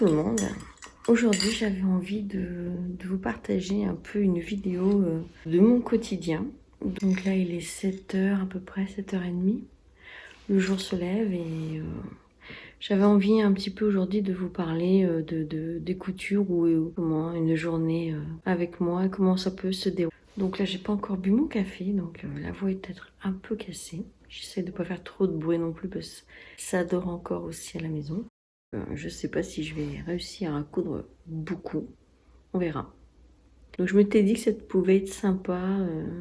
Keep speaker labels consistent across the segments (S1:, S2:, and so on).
S1: tout le monde. Aujourd'hui, j'avais envie de vous partager un peu une vidéo de mon quotidien. Donc là, il est 7h, à peu près 7h30. Le jour se lève et j'avais envie un petit peu aujourd'hui de vous parler des coutures ou comment une journée avec moi, comment ça peut se dérouler. Donc là, j'ai pas encore bu mon café, donc la voix est peut-être un peu cassée. J'essaie de pas faire trop de bruit non plus parce que ça dort encore aussi à la maison. Je sais pas si je vais réussir à coudre beaucoup, on verra. Donc je m'étais dit que ça pouvait être sympa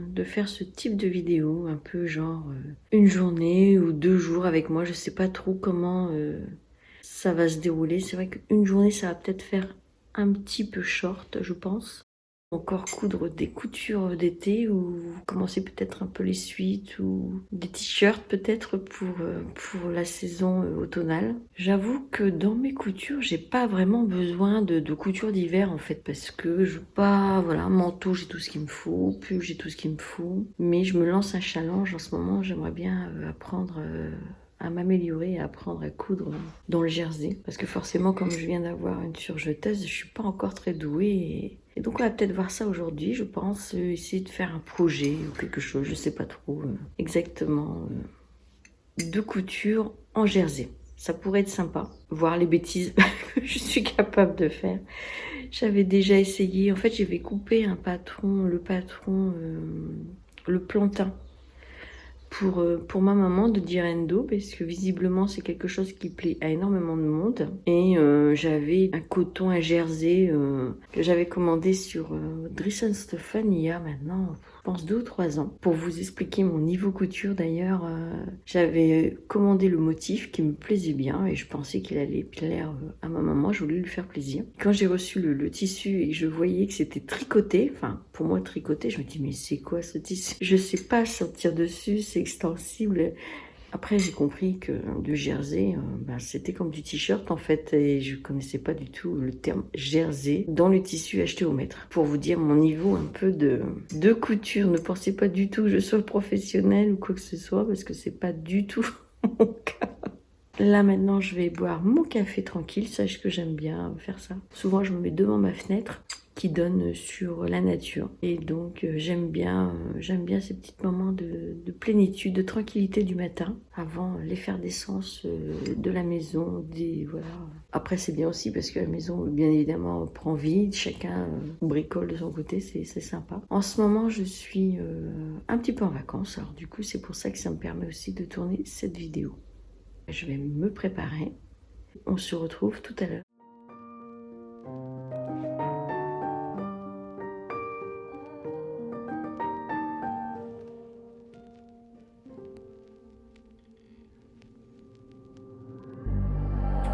S1: de faire ce type de vidéo, un peu genre une journée ou 2 jours avec moi. Je sais pas trop comment ça va se dérouler. C'est vrai qu'une journée, ça va peut-être faire un petit peu short, je pense. Encore coudre des coutures d'été ou commencer peut-être un peu les suites ou des t-shirts peut-être pour la saison automnale. J'avoue que dans mes coutures, j'ai pas vraiment besoin de couture d'hiver en fait parce que voilà, manteau j'ai tout ce qu'il me faut, pull j'ai tout ce qu'il me faut, mais je me lance un challenge en ce moment, j'aimerais bien apprendre à m'améliorer et apprendre à coudre dans le jersey. Parce que forcément, comme je viens d'avoir une surjeteuse, je suis pas encore très douée. Et donc, on va peut-être voir ça aujourd'hui, je pense. Essayer de faire un projet ou quelque chose, je sais pas trop exactement. De couture en jersey. Ça pourrait être sympa. Voir les bêtises que je suis capable de faire. J'avais déjà essayé. En fait, j'avais coupé le patron, le plantain pour ma maman de Direndo parce que visiblement c'est quelque chose qui plaît à énormément de monde et j'avais un coton, un jersey que j'avais commandé sur Dries & Stephen il y a maintenant je pense 2 ou 3 ans. Pour vous expliquer mon niveau couture d'ailleurs, j'avais commandé le motif qui me plaisait bien et je pensais qu'il allait plaire à ma maman, je voulais lui faire plaisir. Quand j'ai reçu le tissu et que je voyais que c'était tricoté, enfin pour moi tricoté, je me dis mais c'est quoi ce tissu? Je sais pas sortir dessus, c'est extensible. Après, j'ai compris que du jersey, c'était comme du t-shirt en fait, et je connaissais pas du tout le terme jersey dans le tissu acheté au mètre. Pour vous dire mon niveau un peu de couture, ne pensez pas du tout que je sois professionnelle ou quoi que ce soit, parce que c'est pas du tout mon cas. Là maintenant, je vais boire mon café tranquille, sache que j'aime bien faire ça. Souvent, je me mets devant ma fenêtre qui donne sur la nature. Et donc j'aime bien ces petits moments de plénitude, de tranquillité du matin, avant l'effervescence de la maison. Voilà. Après c'est bien aussi parce que la maison bien évidemment prend vie, chacun bricole de son côté, c'est sympa. En ce moment je suis un petit peu en vacances, alors du coup c'est pour ça que ça me permet aussi de tourner cette vidéo. Je vais me préparer, on se retrouve tout à l'heure.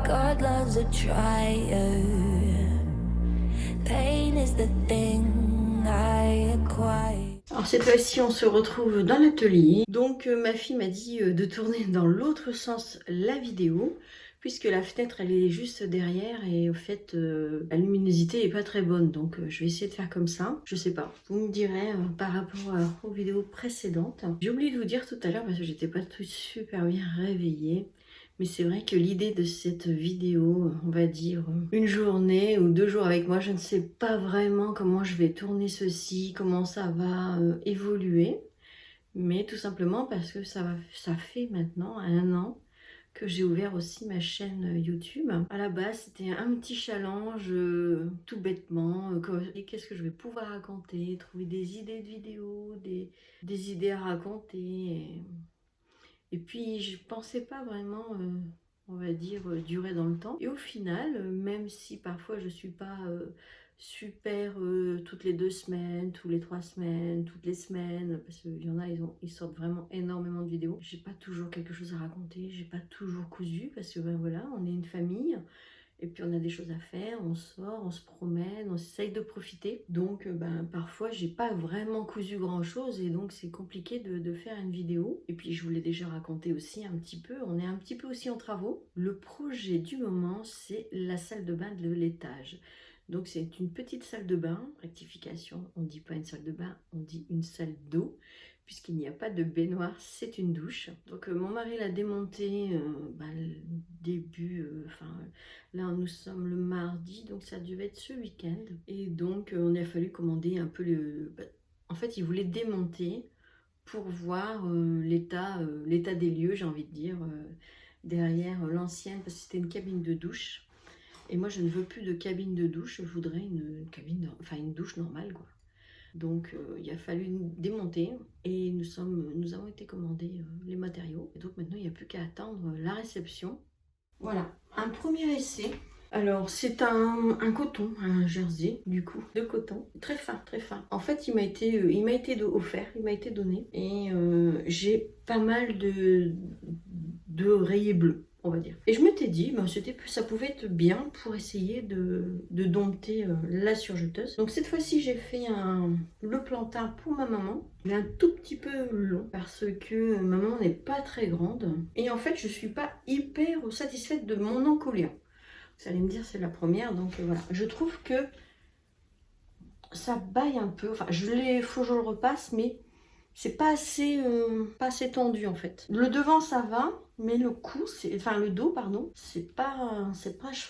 S2: God loves a trier. Pain is the thing I acquire.
S1: Alors cette fois-ci, on se retrouve dans l'atelier. Donc ma fille m'a dit de tourner dans l'autre sens la vidéo, puisque la fenêtre elle est juste derrière et au fait la luminosité est pas très bonne. Donc je vais essayer de faire comme ça. Je sais pas, vous me direz par rapport aux vidéos précédentes. J'ai oublié de vous dire tout à l'heure parce que j'étais pas tout super bien réveillée. Mais c'est vrai que l'idée de cette vidéo, on va dire une journée ou 2 jours avec moi, je ne sais pas vraiment comment je vais tourner ceci, comment ça va évoluer. Mais tout simplement parce que ça fait maintenant 1 an que j'ai ouvert aussi ma chaîne YouTube. À la base, c'était un petit challenge tout bêtement. Qu'est-ce que je vais pouvoir raconter, trouver des idées de vidéos, des idées à raconter. Et puis, je pensais pas vraiment, on va dire, durer dans le temps. Et au final, même si parfois je suis pas super toutes les 2 semaines, tous les 3 semaines, toutes les semaines, parce qu'il y en a, ils sortent vraiment énormément de vidéos. J'ai pas toujours quelque chose à raconter, j'ai pas toujours cousu, parce que ben voilà, on est une famille. Et puis on a des choses à faire, on sort, on se promène, on essaye de profiter. Donc parfois j'ai pas vraiment cousu grand chose et donc c'est compliqué de faire une vidéo. Et puis je vous l'ai déjà raconté aussi un petit peu, on est un petit peu aussi en travaux. Le projet du moment c'est la salle de bain de l'étage. Donc c'est une petite salle de bain, rectification, on dit pas une salle de bain, on dit une salle d'eau. puisqu'il n'y a pas de baignoire, c'est une douche. Donc mon mari l'a démonté le début, là nous sommes le mardi, donc ça devait être ce week-end. Et donc on a fallu commander un peu en fait, il voulait démonter pour voir l'état des lieux, j'ai envie de dire, derrière l'ancienne, parce que c'était une cabine de douche. Et moi, je ne veux plus de cabine de douche, je voudrais une cabine, une douche normale, quoi. Donc, il a fallu démonter et nous avons été commander les matériaux. Et donc, maintenant, il n'y a plus qu'à attendre la réception. Voilà, un premier essai. Alors, c'est un coton, un jersey, du coup, de coton. Très fin, très fin. En fait, il m'a été offert, il m'a été donné. Et j'ai pas mal de rayés bleus, on va dire. Et je m'étais dit, ça pouvait être bien pour essayer de dompter la surjeteuse. Donc cette fois-ci, j'ai fait le plantain pour ma maman. Il est un tout petit peu long parce que ma maman n'est pas très grande. Et en fait, je suis pas hyper satisfaite de mon encolure. Vous allez me dire, c'est la première, donc voilà. Je trouve que ça baille un peu. Enfin, faut que je le repasse, mais c'est pas assez tendu en fait. Le devant, ça va, mais le cou, le dos, pardon, c'est pas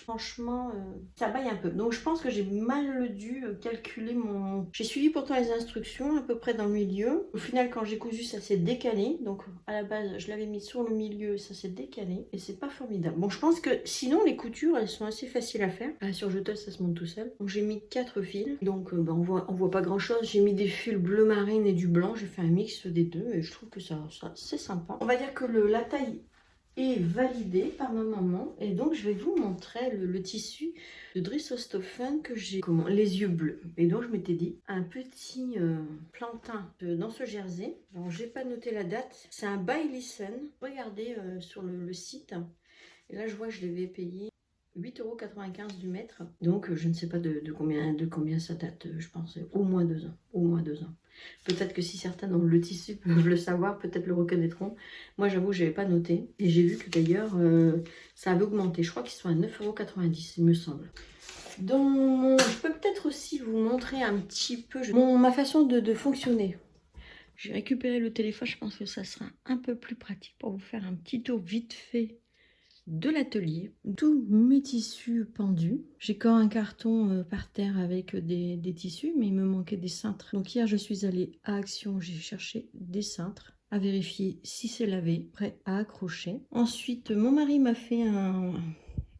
S1: franchement, ça baille un peu. Donc je pense que j'ai mal dû calculer J'ai suivi pourtant les instructions à peu près dans le milieu. Au final, quand j'ai cousu, ça s'est décalé. Donc à la base, je l'avais mis sur le milieu, ça s'est décalé et c'est pas formidable. Bon, je pense que sinon les coutures, elles sont assez faciles à faire. À la surjeteuse, ça se monte tout seul. Donc j'ai mis 4 fils. Donc on voit pas grand chose. J'ai mis des fils bleu marine et du blanc. J'ai fait un mix des deux et je trouve que ça c'est sympa. On va dire que la taille est validée par ma maman et donc je vais vous montrer le tissu de Dressostoffen que j'ai les yeux bleus. Et donc je m'étais dit un petit plantain dans ce jersey. Alors j'ai pas noté la date, c'est un By Listen. Regardez sur le site et là je vois que je l'avais payé 8,95 € du mètre. Donc je ne sais pas de combien ça date, je pense au moins 2 ans. Au moins 2 ans. Peut-être que si certains dans le tissu peuvent le savoir, peut-être le reconnaîtront. Moi j'avoue je n'avais pas noté. Et j'ai vu que d'ailleurs ça avait augmenté. Je crois qu'ils sont à 9,90 €, il me semble. Je peux peut-être aussi vous montrer un petit peu ma façon de fonctionner. J'ai récupéré le téléphone, je pense que ça sera un peu plus pratique pour vous faire un petit tour vite fait de l'atelier. Tous mes tissus pendus. J'ai encore un carton par terre avec des tissus, mais il me manquait des cintres. Donc hier, je suis allée à Action, j'ai cherché des cintres à vérifier si c'est lavé, prêt à accrocher. Ensuite, mon mari m'a fait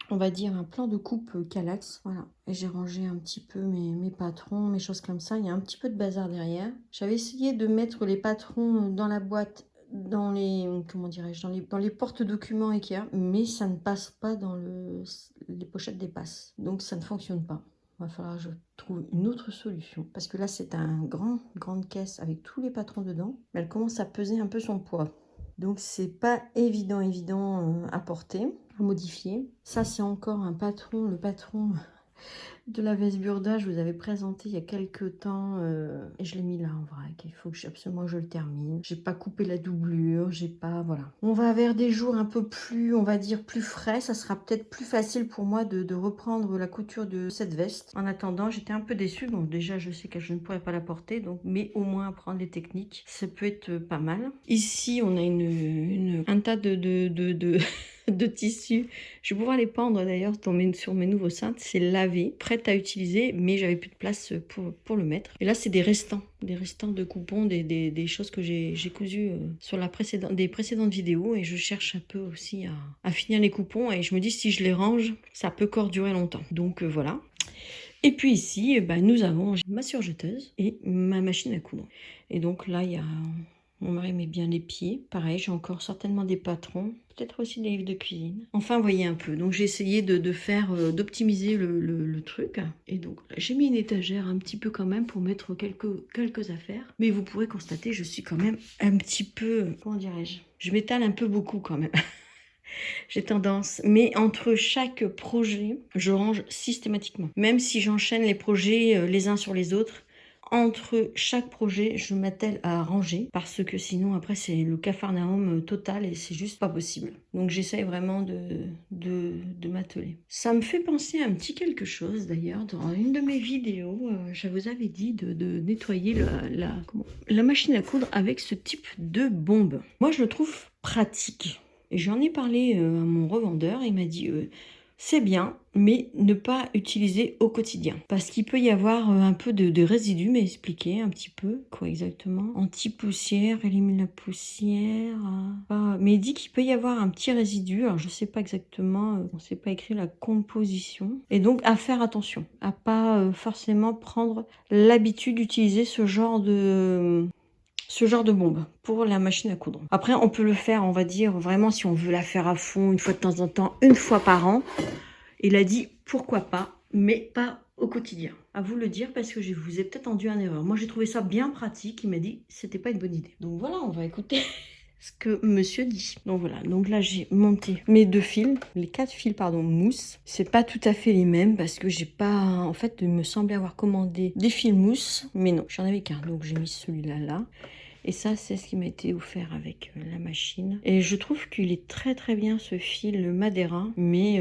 S1: on va dire un plan de coupe Calax, voilà. Et j'ai rangé un petit peu mes patrons, mes choses comme ça. Il y a un petit peu de bazar derrière. J'avais essayé de mettre les patrons dans la boîte, dans les porte-documents Ikea, mais ça ne passe pas dans les pochettes dépassent. Donc ça ne fonctionne pas. Il va falloir que je trouve une autre solution. Parce que là, c'est grande caisse avec tous les patrons dedans. Mais elle commence à peser un peu son poids. Donc c'est pas évident à porter, à modifier. Ça c'est encore le patron de la veste Burda, je vous avais présenté il y a quelques temps et je l'ai mis là en vrac. Il faut absolument que je le termine. J'ai pas coupé la doublure, voilà. On va vers des jours un peu plus, on va dire plus frais. Ça sera peut-être plus facile pour moi de reprendre la couture de cette veste. En attendant, j'étais un peu déçue. Bon, déjà, je sais que je ne pourrais pas la porter, donc, mais au moins apprendre les techniques, ça peut être pas mal. Ici, on a un tas de tissus. Je vais pouvoir les pendre d'ailleurs sur mes nouveaux cintres. C'est lavé, prête à utiliser, mais j'avais plus de place pour le mettre. Et là, c'est des restants de coupons, des choses que j'ai cousues sur des précédentes vidéos. Et je cherche un peu aussi à finir les coupons. Et je me dis, si je les range, ça peut encore durer longtemps. Donc voilà. Et puis ici, nous avons ma surjeteuse et ma machine à coudre. Et donc là, il y a... Mon mari met bien les pieds. Pareil, j'ai encore certainement des patrons. Peut-être aussi des livres de cuisine. Enfin, voyez un peu. Donc, j'ai essayé d'optimiser le truc. Et donc, j'ai mis une étagère un petit peu quand même pour mettre quelques affaires. Mais vous pourrez constater, je suis quand même un petit peu... Comment dirais-je? Je m'étale un peu beaucoup quand même. J'ai tendance. Mais entre chaque projet, je range systématiquement. Même si j'enchaîne les projets les uns sur les autres, entre chaque projet, je m'attelle à ranger parce que sinon après c'est le capharnaüm total et c'est juste pas possible. Donc j'essaye vraiment de m'atteler. Ça me fait penser à un petit quelque chose d'ailleurs. Dans une de mes vidéos, je vous avais dit de nettoyer la machine à coudre avec ce type de bombe. Moi je le trouve pratique. Et j'en ai parlé à mon revendeur, il m'a dit c'est bien, mais ne pas utiliser au quotidien. Parce qu'il peut y avoir un peu de résidus, mais expliquer un petit peu quoi exactement. Anti-poussière, élimine la poussière. Mais il dit qu'il peut y avoir un petit résidu, alors je sais pas exactement, on ne sait pas écrire la composition. Et donc à faire attention, à pas forcément prendre l'habitude d'utiliser ce genre de bombe pour la machine à coudre. Après, on peut le faire, on va dire, vraiment, si on veut la faire à fond, une fois de temps en temps, une fois par an. Il a dit, pourquoi pas, mais pas au quotidien. À vous le dire, parce que je vous ai peut-être entendu en erreur. Moi, j'ai trouvé ça bien pratique. Il m'a dit, c'était pas une bonne idée. Donc voilà, on va écouter ce que monsieur dit. Donc voilà, donc là, j'ai monté mes 2 fils, les 4 fils, pardon, mousse. C'est pas tout à fait les mêmes, parce que j'ai pas... En fait, il me semblait avoir commandé des fils mousse, mais non, j'en avais qu'un. Donc j'ai mis celui-là, là. Et ça, c'est ce qui m'a été offert avec la machine. Et je trouve qu'il est très très bien ce fil Madeira, mais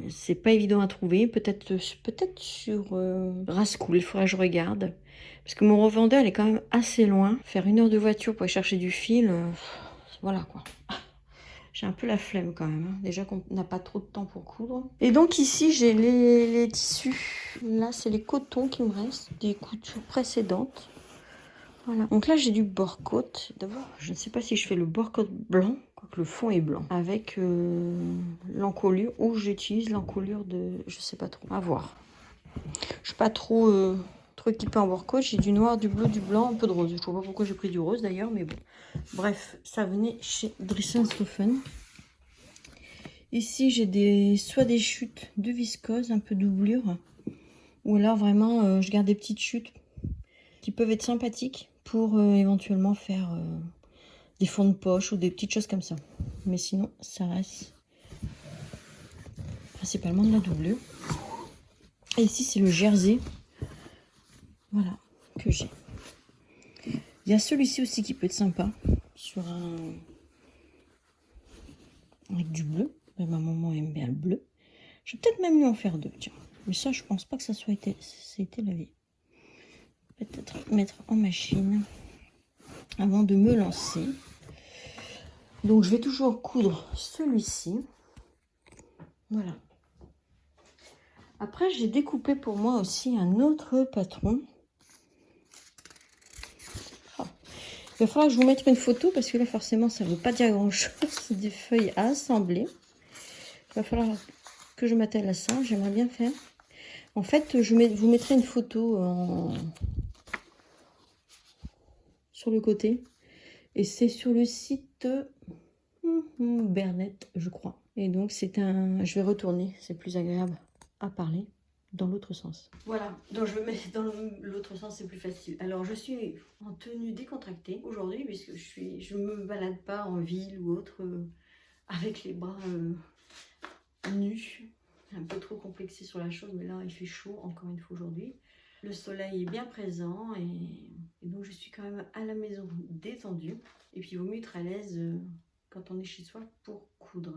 S1: c'est pas évident à trouver. Peut-être sur Rascoul, il faudrait que je regarde. Parce que mon revendeur, il est quand même assez loin. Faire 1 heure de voiture pour aller chercher du fil, voilà quoi. J'ai un peu la flemme quand même, hein. Déjà qu'on n'a pas trop de temps pour coudre. Et donc ici, j'ai les tissus. Là, c'est les cotons qui me restent, des coutures précédentes. Voilà. Donc là, j'ai du bord-côte. D'abord, je ne sais pas si je fais le bord-côte blanc, quoique le fond est blanc, avec l'encolure, ou j'utilise l'encolure de... Je sais pas trop. À voir. Je suis pas trop équipée en bord-côte. J'ai du noir, du bleu, du blanc, un peu de rose. Je vois pas pourquoi j'ai pris du rose d'ailleurs, mais bon. Bref, ça venait chez Dressenstoffen. Ici, j'ai soit des chutes de viscose, un peu doublure, ou alors vraiment, je garde des petites chutes qui peuvent être sympathiques pour éventuellement faire des fonds de poche ou des petites choses comme ça. Mais sinon, ça reste principalement de la doublure. Et ici, c'est le jersey. Voilà, que j'ai. Il y a celui-ci aussi qui peut être sympa. Avec du bleu. Ma maman aime bien le bleu. Je vais peut-être même lui en faire 2, tiens. Mais ça, je pense pas que ça soit été lavé. Peut-être mettre en machine avant de me lancer. Donc, je vais toujours coudre celui-ci. Voilà. Après, j'ai découpé pour moi aussi un autre patron. Oh. Il va falloir que je vous mette une photo parce que là, forcément, ça ne veut pas dire grand-chose. C'est des feuilles à assembler. Il va falloir que je m'attelle à ça. J'aimerais bien faire. En fait, vous mettrai une photo sur le côté. Et c'est sur le site Bernet, je crois. Et donc, je vais retourner. C'est plus agréable à parler dans l'autre sens. Voilà, donc je me mets dans l'autre sens, c'est plus facile. Alors je suis en tenue décontractée aujourd'hui puisque je me balade pas en ville ou autre avec les bras nus, un peu trop complexé sur la chose, mais là il fait chaud encore une fois aujourd'hui. Le soleil est bien présent et donc je suis quand même à la maison détendue. Et puis il vaut mieux être à l'aise quand on est chez soi pour coudre.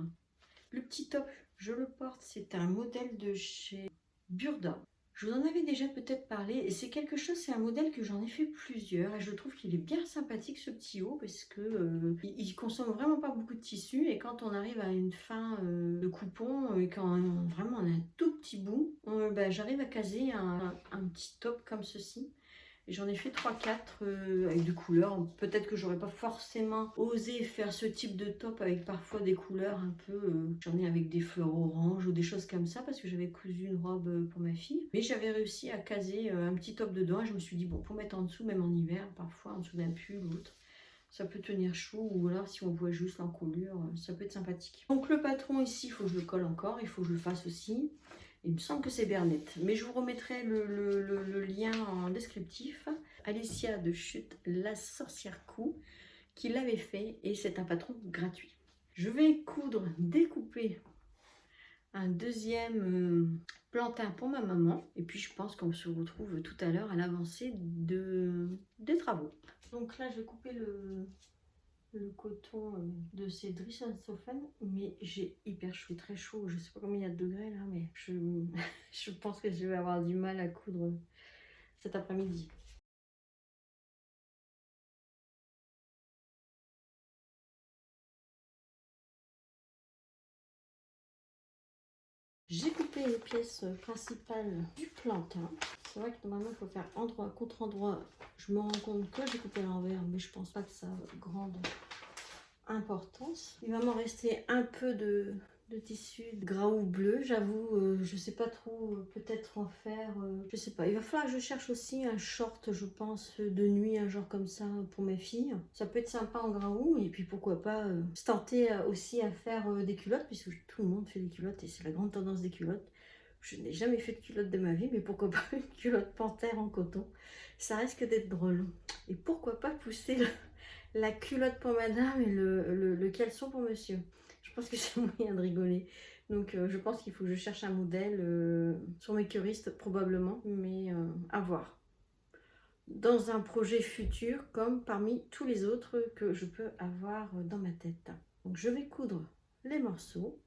S1: Le petit top, je le porte, c'est un modèle de chez Burda. Je vous en avais déjà peut-être parlé et c'est un modèle que j'en ai fait plusieurs et je trouve qu'il est bien sympathique ce petit haut parce que il consomme vraiment pas beaucoup de tissu et quand on arrive à une fin de coupon et quand vraiment on a un tout petit bout, j'arrive à caser un petit top comme ceci. J'en ai fait 3-4 avec des couleurs. Peut-être que j'aurais pas forcément osé faire ce type de top avec parfois des couleurs un peu... J'en ai avec des fleurs oranges ou des choses comme ça parce que j'avais cousu une robe pour ma fille. Mais j'avais réussi à caser un petit top dedans et je me suis dit, bon, pour mettre en dessous, même en hiver, parfois en dessous d'un pull ou autre, ça peut tenir chaud ou alors si on voit juste l'encolure, ça peut être sympathique. Donc le patron ici, il faut que je le colle encore, il faut que je le fasse aussi. Il me semble que c'est Bernet, mais je vous remettrai le lien en descriptif. Alicia de Chute, la sorcière cou, qui l'avait fait et c'est un patron gratuit. Je vais découper un deuxième plantain pour ma maman. Et puis je pense qu'on se retrouve tout à l'heure à l'avancée des travaux. Donc là je vais couper le coton de ces Drischenstoffen, mais j'ai hyper chaud, très chaud, je sais pas combien il y a de degrés là, mais je pense que je vais avoir du mal à coudre cet après-midi. J'ai coupé les pièces principales du plantain. C'est vrai que normalement il faut faire endroit contre endroit. Je me rends compte que j'ai coupé à l'envers, mais je pense pas que ça a grande importance. Il va m'en rester un peu de tissu gras ou bleu, j'avoue. Je sais pas trop, peut-être en faire. Je sais pas. Il va falloir que je cherche aussi un short, je pense, de nuit, un genre comme ça pour mes filles. Ça peut être sympa en gras ou, et puis pourquoi pas se tenter aussi à faire des culottes, puisque tout le monde fait des culottes et c'est la grande tendance des culottes. Je n'ai jamais fait de culotte de ma vie, mais pourquoi pas une culotte panthère en coton? Ça risque d'être drôle. Et pourquoi pas pousser la culotte pour madame et le caleçon pour monsieur. Je pense que c'est moyen de rigoler. Donc je pense qu'il faut que je cherche un modèle sur mes curistes probablement, mais à voir. Dans un projet futur comme parmi tous les autres que je peux avoir dans ma tête. Donc je vais coudre les morceaux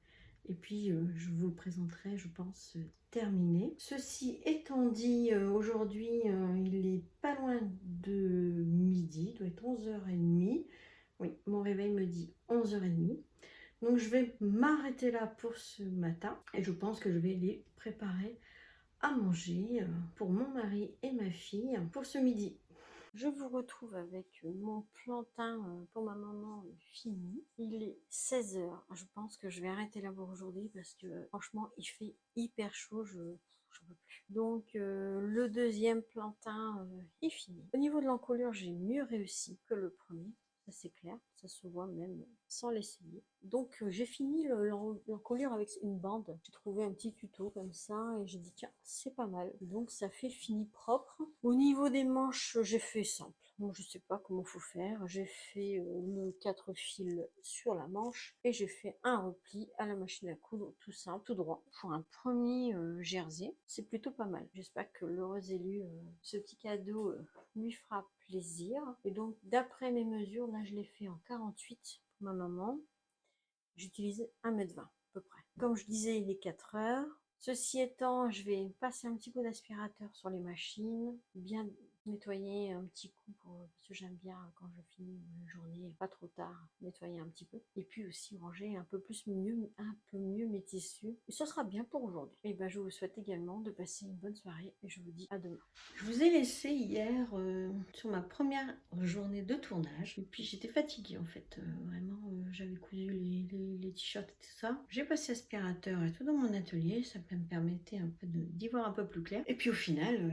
S1: et puis je vous le présenterai, je pense, terminé. Ceci étant dit, aujourd'hui il est pas loin de midi, il doit être 11h30. Oui, mon réveil me dit 11h30. Donc je vais m'arrêter là pour ce matin et je pense que je vais les préparer à manger pour mon mari et ma fille pour ce midi. Je vous retrouve avec mon plantain pour ma maman fini. Il est 16h. Je pense que je vais arrêter là pour aujourd'hui parce que franchement il fait hyper chaud. J'en peux plus. Donc le deuxième plantain est fini. Au niveau de l'encolure, j'ai mieux réussi que le premier. Ça c'est clair, ça se voit même sans l'essayer. Donc j'ai fini l'encolure avec une bande. J'ai trouvé un petit tuto comme ça et j'ai dit tiens c'est pas mal. Donc ça fait fini propre. Au niveau des manches j'ai fait simple. Moi je sais pas comment faut faire. J'ai fait le 4 fils sur la manche et j'ai fait un repli à la machine à coudre tout simple, tout droit. Pour un premier jersey, c'est plutôt pas mal. J'espère que l'heureuse élue, ce petit cadeau lui fera plaisir. Et donc d'après mes mesures, là je l'ai fait en 48 pour ma maman. J'utilise 1,20 m à peu près. Comme je disais, il est 4h. Ceci étant, je vais passer un petit coup d'aspirateur sur les machines, bien nettoyer un petit coup parce que j'aime bien quand je finis une journée pas trop tard, nettoyer un petit peu. Et puis aussi ranger un peu mieux mes tissus. Et ça sera bien pour aujourd'hui. Et ben je vous souhaite également de passer une bonne soirée et je vous dis à demain. Je vous ai laissé hier sur ma première journée de tournage. Et puis j'étais fatiguée en fait. Vraiment, j'avais cousu les t-shirts et tout ça. J'ai passé aspirateur et tout dans mon atelier. Ça me permettait un peu d'y voir un peu plus clair. Et puis au final,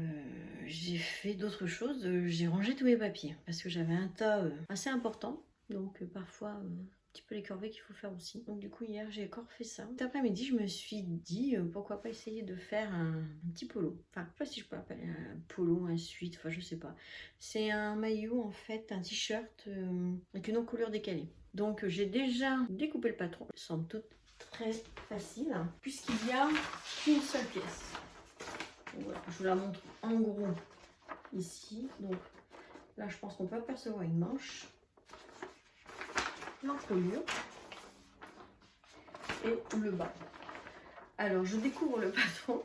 S1: j'ai fait d'autres choses. J'ai rangé tous mes papiers parce que j'avais un tas assez important. Donc parfois... un petit peu les corvées qu'il faut faire aussi. Donc du coup hier j'ai encore fait ça. Cet après-midi je me suis dit pourquoi pas essayer de faire un petit polo. Enfin je sais pas si je peux appeler un polo, un sweat, enfin je sais pas. C'est un maillot en fait, un t-shirt avec une encolure décalée. Donc j'ai déjà découpé le patron. Somme toute très facile hein, puisqu'il y a qu'une seule pièce. Voilà, je vous la montre en gros ici. Donc là je pense qu'on peut apercevoir une manche, l'encolure et le bas. Alors je découvre le patron.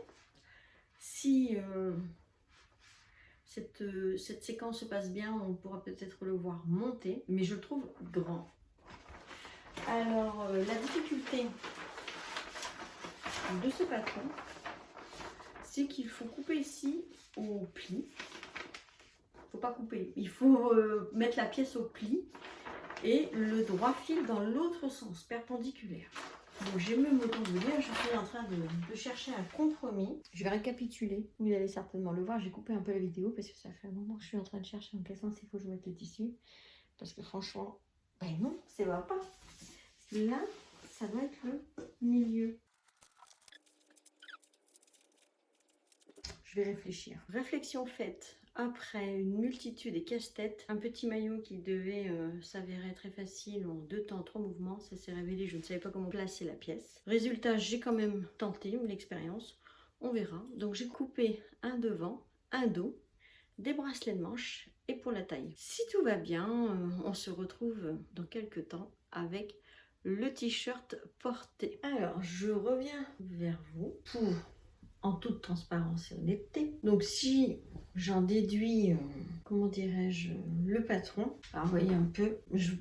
S1: Si cette séquence se passe bien, on pourra peut-être le voir monter, mais je le trouve grand. Alors la difficulté de ce patron, c'est qu'il faut couper ici au pli. Faut pas couper, il faut mettre la pièce au pli et le droit fil dans l'autre sens, perpendiculaire. Donc j'ai même autant de vous dire, je suis en train de chercher un compromis. Je vais récapituler, vous allez certainement le voir, j'ai coupé un peu la vidéo parce que ça fait un moment que je suis en train de chercher en quel sens il faut que je mette le tissu. Parce que franchement, ben non, ça va pas. Là, ça doit être le milieu. Je vais réfléchir. Réflexion faite. après une multitude et casse-tête, un petit maillot qui devait s'avérer très facile en 2 temps, 3 mouvements, ça s'est révélé, je ne savais pas comment placer la pièce. Résultat, j'ai quand même tenté l'expérience, on verra. Donc j'ai coupé un devant, un dos, des bracelets de manche et pour la taille. Si tout va bien, on se retrouve dans quelques temps avec le t-shirt porté. Alors, je reviens vers vous pour, en toute transparence et honnêteté. Donc, si j'en déduis, comment dirais-je, le patron, alors vous voyez un peu, je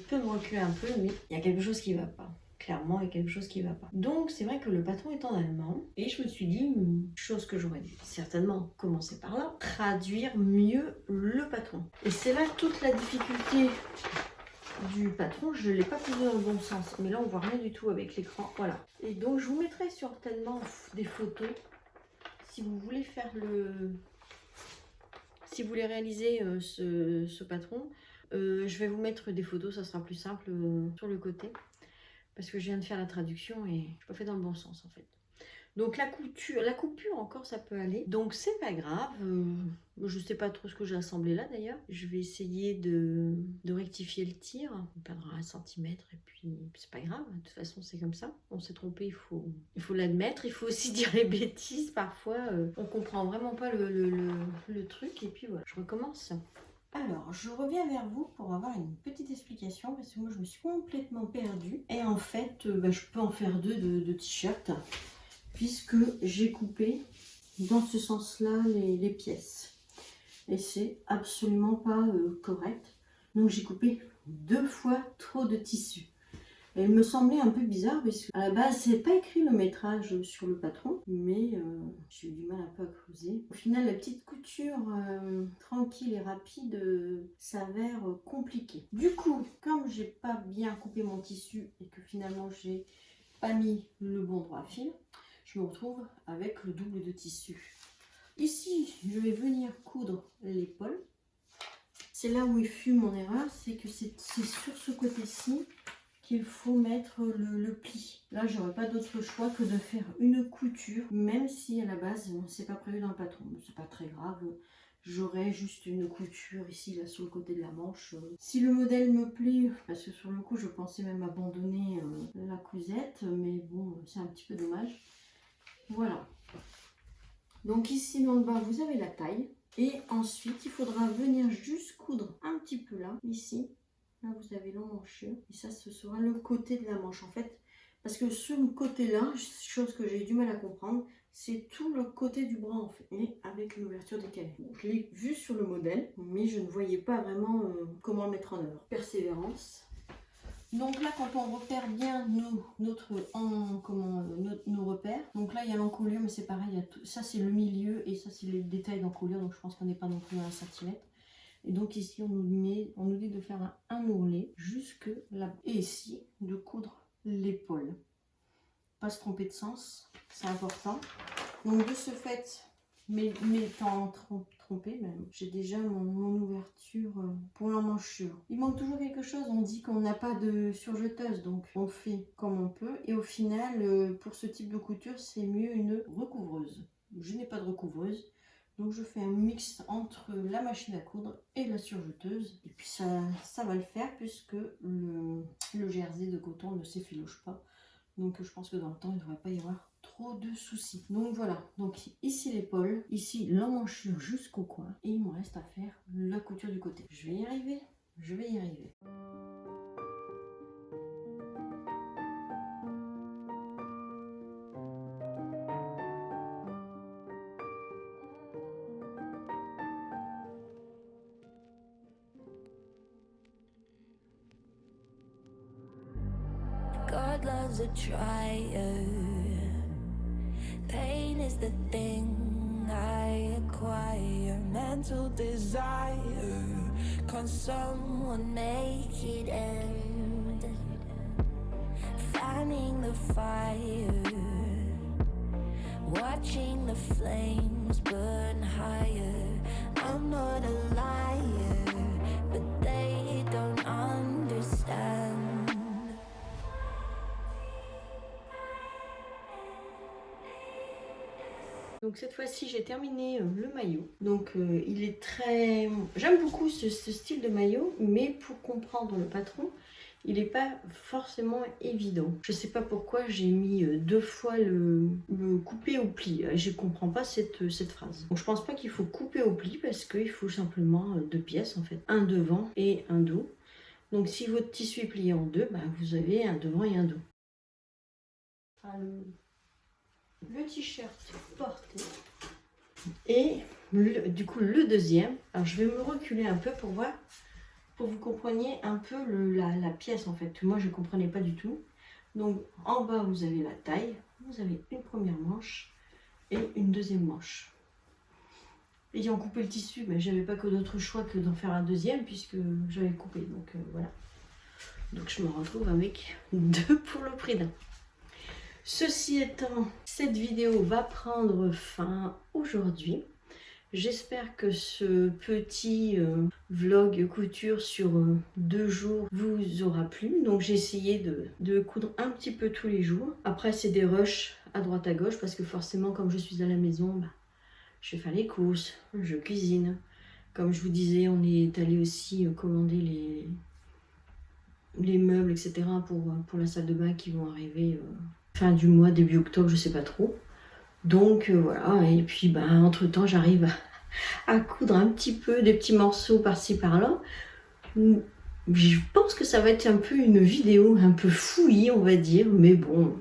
S1: peux me reculer un peu, mais il y a quelque chose qui ne va pas. Clairement, il y a quelque chose qui ne va pas. Donc, c'est vrai que le patron est en allemand. Et je me suis dit, chose que j'aurais dû certainement commencer par là, traduire mieux le patron. Et c'est là toute la difficulté du patron. Je ne l'ai pas posé dans le bon sens. Mais là, on voit rien du tout avec l'écran. Voilà. Et donc, je vous mettrai certainement des photos. Si vous voulez faire si vous voulez réaliser ce patron, je vais vous mettre des photos. Ça sera plus simple sur le côté. Parce que je viens de faire la traduction et je pas fait dans le bon sens en fait. Donc la coupure encore ça peut aller. Donc c'est pas grave. Je sais pas trop ce que j'ai assemblé là d'ailleurs. Je vais essayer de rectifier le tir. On perdra 1 centimètre et puis c'est pas grave. De toute façon c'est comme ça. On s'est trompé, il faut l'admettre. Il faut aussi dire les bêtises parfois. On comprend vraiment pas le truc et puis voilà. Je recommence. Alors, je reviens vers vous pour avoir une petite explication parce que moi je me suis complètement perdue. Et en fait, je peux en faire 2 de t-shirts puisque j'ai coupé dans ce sens-là les pièces. Et c'est absolument pas correct. Donc j'ai coupé 2 fois trop de tissu. Et il me semblait un peu bizarre parce qu'à la base, c'est pas écrit le métrage sur le patron, mais j'ai eu du mal un peu à creuser. Au final, la petite couture tranquille et rapide s'avère compliquée. Du coup, comme j'ai pas bien coupé mon tissu et que finalement j'ai pas mis le bon droit fil, je me retrouve avec le double de tissu. Ici, je vais venir coudre l'épaule. C'est là où il fut mon erreur, c'est que c'est sur ce côté-ci qu'il faut mettre le pli. Là, j'aurais pas d'autre choix que de faire une couture, même si à la base, c'est pas prévu dans le patron. C'est pas très grave. J'aurai juste une couture ici, là, sur le côté de la manche. Si le modèle me plaît, parce que sur le coup, je pensais même abandonner la cousette, mais bon, c'est un petit peu dommage. Voilà. Donc ici, dans le bas, vous avez la taille. Et ensuite, il faudra venir juste coudre un petit peu là, ici. Là, vous avez l'emmanchure. Et ça, ce sera le côté de la manche, en fait. Parce que ce côté-là, chose que j'ai eu du mal à comprendre, c'est tout le côté du bras, en fait. Mais avec l'ouverture décalée. Bon, je l'ai vu sur le modèle, mais je ne voyais pas vraiment comment le mettre en œuvre. Persévérance. Donc là, quand on repère bien nos repères, donc là, il y a l'encolure, mais c'est pareil. Ça, c'est le milieu et ça, c'est les détails d'encolure. Donc, je pense qu'on n'est pas non plus à 1 centimètre. Et donc ici, on nous dit de faire un ourlet jusque là. Et ici, de coudre l'épaule. Pas se tromper de sens, c'est important. Donc de ce fait, m'étant trompée même, j'ai déjà mon ouverture pour l'emmanchure. Il manque toujours quelque chose, on dit qu'on n'a pas de surjeteuse, donc on fait comme on peut. Et au final, pour ce type de couture, c'est mieux une recouvreuse. Je n'ai pas de recouvreuse. Donc je fais un mix entre la machine à coudre et la surjeteuse. Et puis ça va le faire puisque le jersey de coton ne s'effiloche pas. Donc je pense que dans le temps, il ne devrait pas y avoir trop de soucis. Donc voilà, donc ici l'épaule, ici l'emmanchure jusqu'au coin. Et il me reste à faire la couture du côté. Je vais y arriver, je vais y arriver.
S2: God loves a trier. Pain is the thing I acquire. Mental desire. Can someone make it end? Fanning the fire. Watching the flames burn higher. I'm not a liar, but they don't understand.
S1: Donc cette fois-ci j'ai terminé le maillot. Donc il est très... J'aime beaucoup ce style de maillot, mais pour comprendre le patron, il n'est pas forcément évident. Je ne sais pas pourquoi j'ai mis 2 fois le couper au pli. Je ne comprends pas cette phrase. Donc je pense pas qu'il faut couper au pli parce qu'il faut simplement 2 pièces en fait. Un devant et un dos. Donc si votre tissu est plié en 2, bah, vous avez un devant et un dos. Le t-shirt porté. Et du coup le deuxième. Alors je vais me reculer un peu pour voir. Pour que vous compreniez un peu la pièce en fait. Moi je ne comprenais pas du tout. Donc en bas vous avez la taille, vous avez une première manche et une deuxième manche. Ayant coupé le tissu, mais j'avais pas que d'autre choix que d'en faire un deuxième puisque j'avais coupé. Donc voilà. Donc je me retrouve avec 2 pour le prix d'un. Ceci étant, cette vidéo va prendre fin aujourd'hui. J'espère que ce petit vlog couture sur 2 jours vous aura plu. Donc j'ai essayé de coudre un petit peu tous les jours. Après c'est des rushs à droite à gauche parce que forcément comme je suis à la maison, bah, je vais faire les courses, je cuisine. Comme je vous disais, on est allé aussi commander les meubles, etc. pour la salle de bain qui vont arriver fin du mois, début octobre, je sais pas trop. Donc voilà, et puis bah, entre temps j'arrive à coudre un petit peu des petits morceaux par-ci par-là. Je pense que ça va être un peu une vidéo un peu fouillie on va dire, mais bon,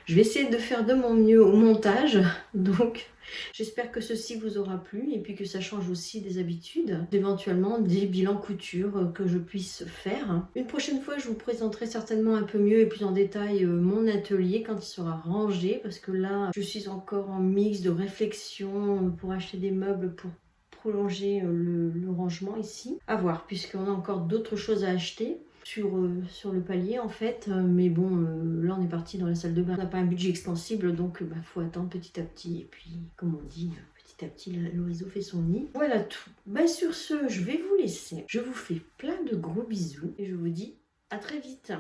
S1: je vais essayer de faire de mon mieux au montage. Donc j'espère que ceci vous aura plu et puis que ça change aussi des habitudes, éventuellement des bilans couture que je puisse faire. Une prochaine fois je vous présenterai certainement un peu mieux et plus en détail mon atelier quand il sera rangé, parce que là je suis encore en mix de réflexion pour acheter des meubles pour prolonger le rangement ici. À voir, puisqu'on a encore d'autres choses à acheter sur le palier en fait, mais bon là on est parti dans la salle de bain, on n'a pas un budget extensible, donc bah, faut attendre petit à petit, et puis comme on dit, petit à petit l'oiseau fait son nid. Voilà tout. Bah, sur ce je vais vous laisser, je vous fais plein de gros bisous et je vous dis à très vite.